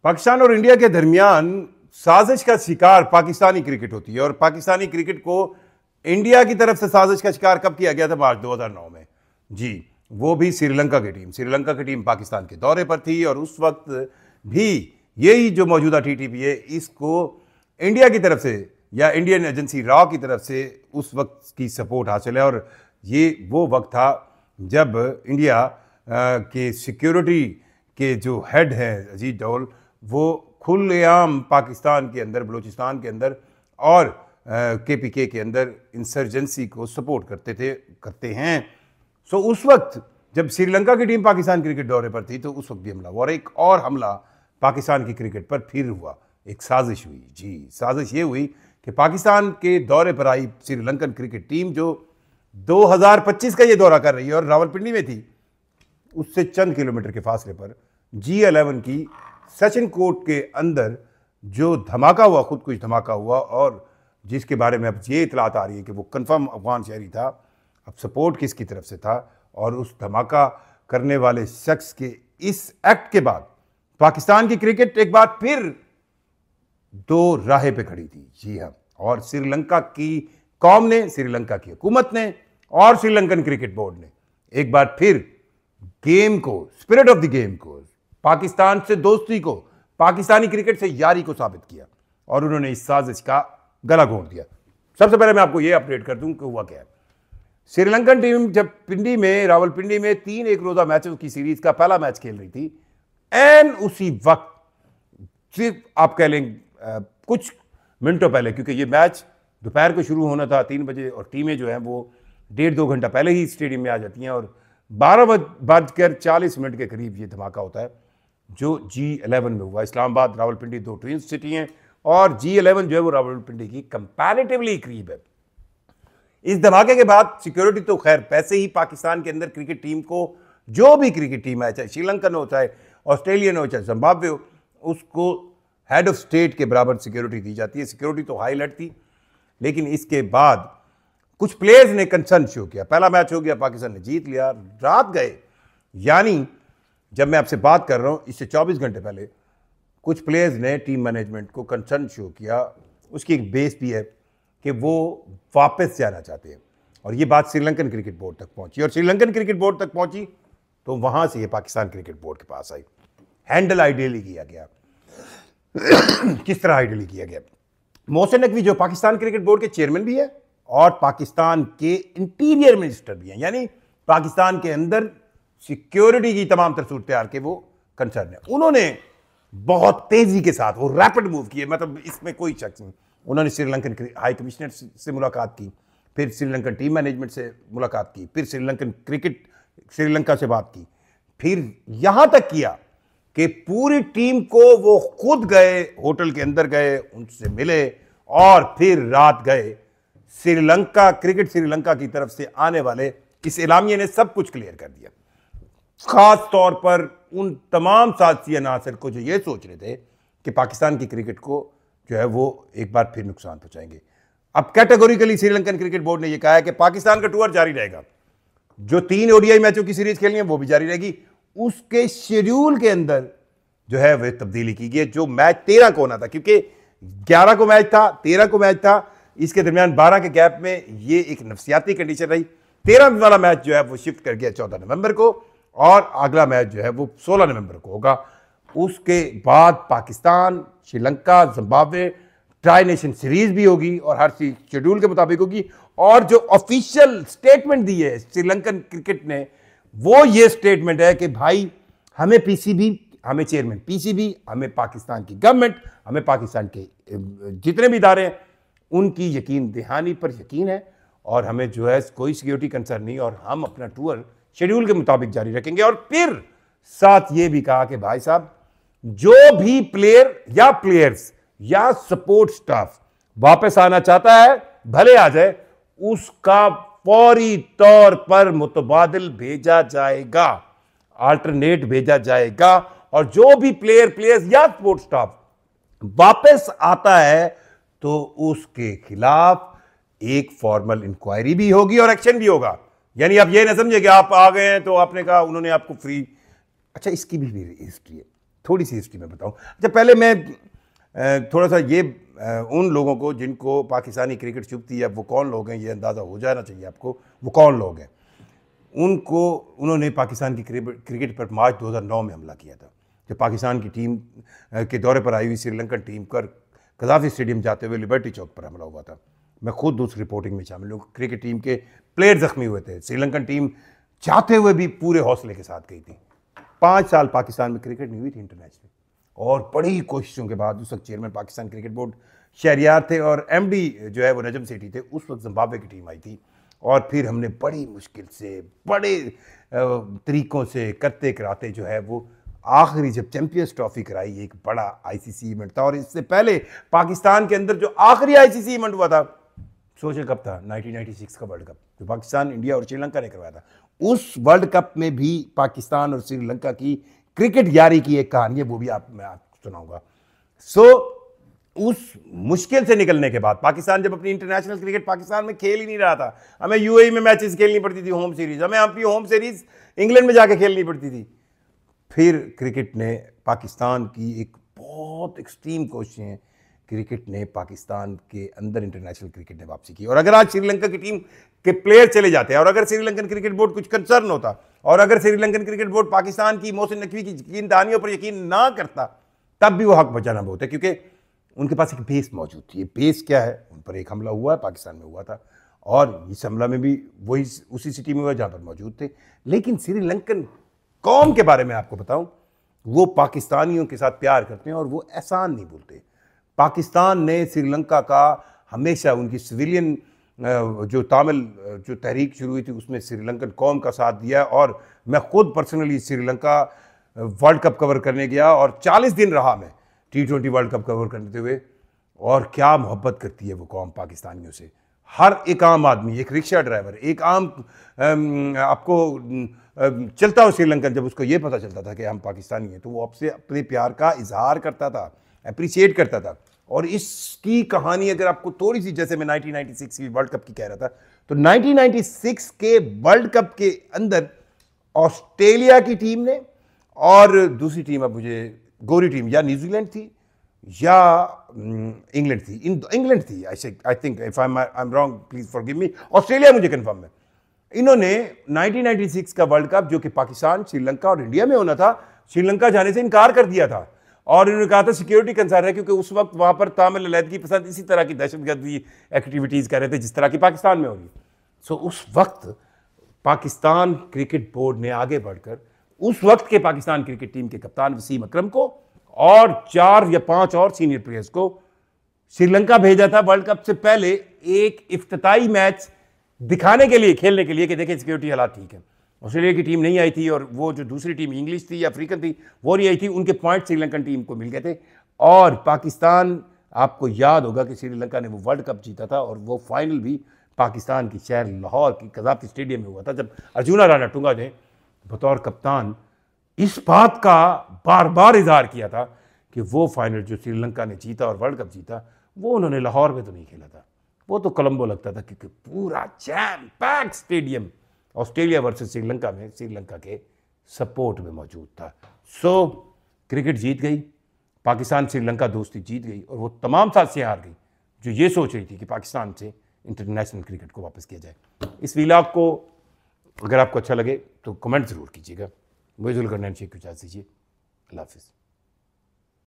पाकिस्तान और इंडिया के दरमियान साजिश का शिकार पाकिस्तानी क्रिकेट होती है और पाकिस्तानी क्रिकेट को इंडिया की तरफ से साजिश का शिकार कब किया गया था? मार्च 2009 में। जी, वो भी श्रीलंका की टीम पाकिस्तान के दौरे पर थी और उस वक्त भी यही जो मौजूदा टीटीपी है इसको इंडिया की तरफ से या इंडियन एजेंसी रॉ की तरफ से उस वक्त की सपोर्ट हासिल है। और ये वो वक्त था जब इंडिया के सिक्योरिटी के जो हेड हैं अजीत डोवल, वो खुलेआम पाकिस्तान के अंदर, बलूचिस्तान के अंदर और केपीके के अंदर इंसर्जेंसी को सपोर्ट करते हैं। सो उस वक्त जब श्रीलंका की टीम पाकिस्तान क्रिकेट दौरे पर थी तो उस वक्त भी हमला हुआ और एक और हमला पाकिस्तान की क्रिकेट पर फिर हुआ। एक साजिश हुई। जी, साजिश ये हुई कि पाकिस्तान के दौरे पर आई श्रीलंकन क्रिकेट टीम जो 2025 का ये दौरा कर रही है और रावलपिंडी में थी, उससे चंद किलोमीटर के फासले पर G11 की सचिन कोर्ट के अंदर जो धमाका हुआ, खुदकुश धमाका हुआ और जिसके बारे में अब ये इतलात आ रही है कि वो कंफर्म अफगान शहरी था। अब सपोर्ट किसकी तरफ से था? और उस धमाका करने वाले शख्स के इस एक्ट के बाद पाकिस्तान की क्रिकेट एक बार फिर दो राहे पे खड़ी थी। जी हाँ, और श्रीलंका की कौम ने, श्रीलंका की हुकूमत ने और श्रीलंकन क्रिकेट बोर्ड ने एक बार फिर गेम को, स्पिरिट ऑफ द गेम को, पाकिस्तान से दोस्ती को, पाकिस्तानी क्रिकेट से यारी को साबित किया और उन्होंने इस साजिश का गला घोंट दिया। सबसे पहले मैं आपको यह अपडेट कर दूं कि हुआ क्या है। श्रीलंकन टीम जब पिंडी में, रावलपिंडी में 3 एक रोजा मैचों की सीरीज का पहला मैच खेल रही थी, एंड उसी वक्त सिर्फ आप कह लें कुछ मिनटों पहले, क्योंकि ये मैच दोपहर को शुरू होना था 3 बजे और टीमें जो हैं वो 1.5-2 घंटा पहले ही स्टेडियम में आ जाती हैं और 12:40 के करीब ये धमाका होता है जो G11 में हुआ। इस्लामाबाद, रावलपिंडी 2 ट्विंस सिटी हैं और G11 जो है वो रावलपिंडी की कंपैरेटिवली करीब है। इस धमाके के बाद सिक्योरिटी तो खैर पैसे ही पाकिस्तान के अंदर क्रिकेट टीम को, जो भी क्रिकेट टीम है, चाहे श्रीलंकन हो, चाहे ऑस्ट्रेलियन हो, चाहे जिम्बाब्वे हो, उसको हेड ऑफ स्टेट के बराबर सिक्योरिटी दी जाती है। सिक्योरिटी तो हाई अलर्ट थी, लेकिन इसके बाद कुछ प्लेयर्स ने कंसर्न शो किया। पहला मैच हो गया, पाकिस्तान ने जीत लिया, रात गए, यानी जब मैं आपसे बात कर रहा हूं इससे 24 घंटे पहले कुछ प्लेयर्स ने टीम मैनेजमेंट को कंसर्न शो किया। उसकी एक बेस भी है कि वो वापस जाना चाहते हैं और ये बात श्रीलंकन क्रिकेट बोर्ड तक पहुंची और श्रीलंकन क्रिकेट बोर्ड तक पहुंची तो वहां से ये पाकिस्तान क्रिकेट बोर्ड के पास आई। हैंडल आइडियली किया गया। किस तरह आइडियली किया गया? मोहसिन नकवी जो पाकिस्तान क्रिकेट बोर्ड के चेयरमैन भी है और पाकिस्तान के इंटीरियर मिनिस्टर भी हैं, यानी पाकिस्तान के अंदर सिक्योरिटी की तमाम तरह सूरत के वो कंसर्न है। उन्होंने बहुत तेजी के साथ वो रैपिड मूव किए, मतलब इसमें कोई शक नहीं। उन्होंने श्रीलंकन हाई कमिश्नर से मुलाकात की, फिर श्रीलंकन टीम मैनेजमेंट से मुलाकात की, फिर श्रीलंकन क्रिकेट श्रीलंका से बात की, फिर यहां तक किया कि पूरी टीम को वो खुद गए, होटल के अंदर गए, उनसे मिले और फिर रात गए। श्रीलंका की तरफ से आने वाले इस एलामिया ने सब कुछ क्लियर कर दिया, खास तौर पर उन तमाम साथी अनासर को जो ये सोच रहे थे कि पाकिस्तान की क्रिकेट को जो है वो एक बार फिर नुकसान पहुंचाएंगे। अब कैटेगोरिकली श्रीलंकन क्रिकेट बोर्ड ने यह कहा है कि पाकिस्तान का टूर जारी रहेगा, जो 3 ओडीआई मैचों की सीरीज खेलनी है वो भी जारी रहेगी। उसके शेड्यूल के अंदर जो है वह तब्दीली की गई। जो मैच 13 को होना था, क्योंकि 11 को मैच था, 13 को मैच था, इसके दरमियान 12 के गैप में ये एक नफसियाती कंडीशन रही। 13 वाला मैच जो है वो शिफ्ट कर गया 14 नवंबर को और अगला मैच जो है वो 16 नवंबर को होगा। उसके बाद Pakistan, Sri Lanka, Zimbabwe tri nation series भी होगी और हर चीज शेड्यूल के मुताबिक होगी। और जो ऑफिशियल स्टेटमेंट दी है श्रीलंकन क्रिकेट ने, वो ये स्टेटमेंट है कि भाई हमें पीसीबी, हमें चेयरमैन पीसीबी, हमें पाकिस्तान की गवर्नमेंट, हमें पाकिस्तान के जितने भी इदारे हैं उनकी यकीन दहानी पर यकीन है और हमें जो है कोई सिक्योरिटी कंसर्न नहीं और हम अपना टूर शेड्यूल के मुताबिक जारी रखेंगे। और फिर साथ ये भी कहा कि भाई साहब, जो भी प्लेयर या प्लेयर्स या सपोर्ट स्टाफ वापस आना चाहता है भले आ जाए, उसका फौरी तौर पर मुतबादिल भेजा जाएगा, अल्टरनेट भेजा जाएगा। और जो भी प्लेयर्स या सपोर्ट स्टाफ वापस आता है तो उसके खिलाफ एक फॉर्मल इंक्वायरी भी होगी और एक्शन भी होगा। यानी आप ये ना समझे कि आप आ गए हैं तो आपने कहा, उन्होंने आपको फ्री। अच्छा, इसकी भी हिस्ट्री है। थोड़ी सी हिस्ट्री में बताऊं। अच्छा, पहले मैं थोड़ा सा ये उन लोगों को जिनको पाकिस्तानी क्रिकेट चुभती है, वो कौन लोग हैं ये अंदाज़ा हो जाना चाहिए आपको, वो कौन लोग हैं। उन्होंने पाकिस्तान की क्रिकेट पर मार्च 2009 में हमला किया था, जब पाकिस्तान की टीम के दौरे पर आई हुई श्रीलंकन टीम पर कज़ाफ़ी स्टेडियम जाते हुए लिबर्टी चौक पर हमला हुआ था। मैं खुद उस रिपोर्टिंग में शामिल हूँ। क्रिकेट टीम के प्लेयर जख्मी हुए थे। श्रीलंकन टीम चाहते हुए भी पूरे हौसले के साथ गई थी। 5 साल पाकिस्तान में क्रिकेट नहीं हुई थी इंटरनेशनल, और बड़ी कोशिशों के बाद उस वक्त chairman Pakistan cricket board Shahryar थे और एमडी जो है वो नजम सेठी थे। उस वक्त जिम्बाब्वे की टीम आई थी, और फिर हमने बड़ी मुश्किल से, बड़े तरीक़ों से करते कराते जो है वो आखिरी जब चैंपियंस ट्रॉफी कराई, एक बड़ा आईसीसी इवेंट था। और इससे पहले पाकिस्तान के अंदर जो आखिरी आईसीसी इवेंट हुआ था, सोचे कब था, 1996 का वर्ल्ड कप, जो पाकिस्तान, इंडिया और श्रीलंका ने करवाया था। उस वर्ल्ड कप में भी पाकिस्तान और श्रीलंका की क्रिकेट यारी की एक कहानी है, वो भी मैं आपको सुनाऊंगा। उस मुश्किल से निकलने के बाद पाकिस्तान जब अपनी इंटरनेशनल क्रिकेट पाकिस्तान में खेल ही नहीं रहा था, हमें यूएई में मैचेस खेलनी पड़ती थी, होम सीरीज, हमें अपनी होम सीरीज इंग्लैंड में जाके खेलनी पड़ती थी। फिर क्रिकेट ने पाकिस्तान की एक बहुत एक्सट्रीम कोशिशें, क्रिकेट ने पाकिस्तान के अंदर इंटरनेशनल क्रिकेट ने वापसी की। और अगर आज श्रीलंका की टीम के प्लेयर चले जाते हैं, और अगर श्रीलंकन क्रिकेट बोर्ड कुछ कंसर्न होता, और अगर श्रीलंकन क्रिकेट बोर्ड पाकिस्तान की मोहसिन नकवी की यकीन दहानियों पर यकीन ना करता, तब भी वो हक बचाना बहुत है, क्योंकि उनके पास एक बेस मौजूद थी। ये बेस क्या है, उन पर एक हमला हुआ है, पाकिस्तान में हुआ था, और इस हमला में भी वही उसी सिटी में हुआ जहाँ पर मौजूद थे। लेकिन श्रीलंकन कौम के बारे में आपको बताऊं, वो पाकिस्तानियों के साथ प्यार करते हैं और वो एहसान नहीं भूलते। पाकिस्तान ने श्रीलंका का हमेशा, उनकी सिविलियन जो तामिल जो तहरीक शुरू हुई थी, उसमें श्रीलंकन कौम का साथ दिया। और मैं खुद personally Sri Lanka world cup cover करने गया, और 40 दिन रहा मैं T20 वर्ल्ड कप कवर करते हुए। और क्या मोहब्बत करती है वो कौम पाकिस्तानियों से। हर एक आम आदमी, एक रिक्शा ड्राइवर, एक आम आपको चलता हो श्रीलंकन, जब उसको ये पता चलता था कि हम पाकिस्तानी हैं, तो वो आपसे अपने प्यार का इजहार करता था, अप्रिशिएट करता था। और इसकी कहानी अगर आपको थोड़ी सी, जैसे मैं 1996 की वर्ल्ड कप की कह रहा था, तो 1996 के वर्ल्ड कप के अंदर ऑस्ट्रेलिया की टीम ने, और दूसरी टीम, अब मुझे गोरी टीम, या न्यूजीलैंड थी या इंग्लैंड थी, इंग्लैंड थी, I think, if I am wrong please forgive me, Australia मुझे कंफर्म है। इन्होंने 1996 का वर्ल्ड कप, जो कि पाकिस्तान, श्रीलंका और इंडिया में होना था, श्रीलंका जाने से इनकार कर दिया था। और इन्होंने कहा था सिक्योरिटी कंसर्न है, क्योंकि उस वक्त वहां पर तामिल अलहदगी पसंद इसी तरह की दहशतगर्दी एक्टिविटीज कर रहे थे जिस तरह की पाकिस्तान में होगी। सो उस वक्त पाकिस्तान क्रिकेट बोर्ड ने आगे बढ़कर उस वक्त के पाकिस्तान क्रिकेट टीम के कप्तान वसीम अकरम को और 4 या 5 और सीनियर प्लेयर्स को श्रीलंका भेजा था वर्ल्ड कप से पहले एक इफ्तिताई मैच दिखाने के लिए, खेलने के लिए, कि देखिए सिक्योरिटी हालात ठीक है। ऑस्ट्रेलिया की टीम नहीं आई थी, और वो जो दूसरी टीम इंग्लिश थी या अफ्रीकन थी वो नहीं आई थी, उनके पॉइंट श्रीलंकन टीम को मिल गए थे। और पाकिस्तान, आपको याद होगा कि श्रीलंका ने वो वर्ल्ड कप जीता था, और वो फाइनल भी पाकिस्तान की शहर लाहौर की कज़ाफ़ी स्टेडियम में हुआ था, जब अर्जुना राणा टुंगा ने बतौर कप्तान इस बात का बार बार इजहार किया था कि वो फाइनल जो श्रीलंका ने जीता और वर्ल्ड कप जीता, वो उन्होंने लाहौर में तो नहीं खेला था, वो तो कोलंबो लगता था, क्योंकि पूरा jam pack stadium Australia versus Sri Lanka में श्रीलंका के सपोर्ट में मौजूद था। सो क्रिकेट जीत गई, पाकिस्तान श्रीलंका दोस्ती जीत गई, और वो तमाम साजिशें हार गई जो ये सोच रही थी कि पाकिस्तान से इंटरनेशनल क्रिकेट को वापस किया जाए। इस व्लॉग को अगर आपको अच्छा लगे तो कमेंट ज़रूर कीजिएगा। मुझे जुल्करनैन शेख को इजाज़त दीजिए। अल्लाह हाफ़िज़।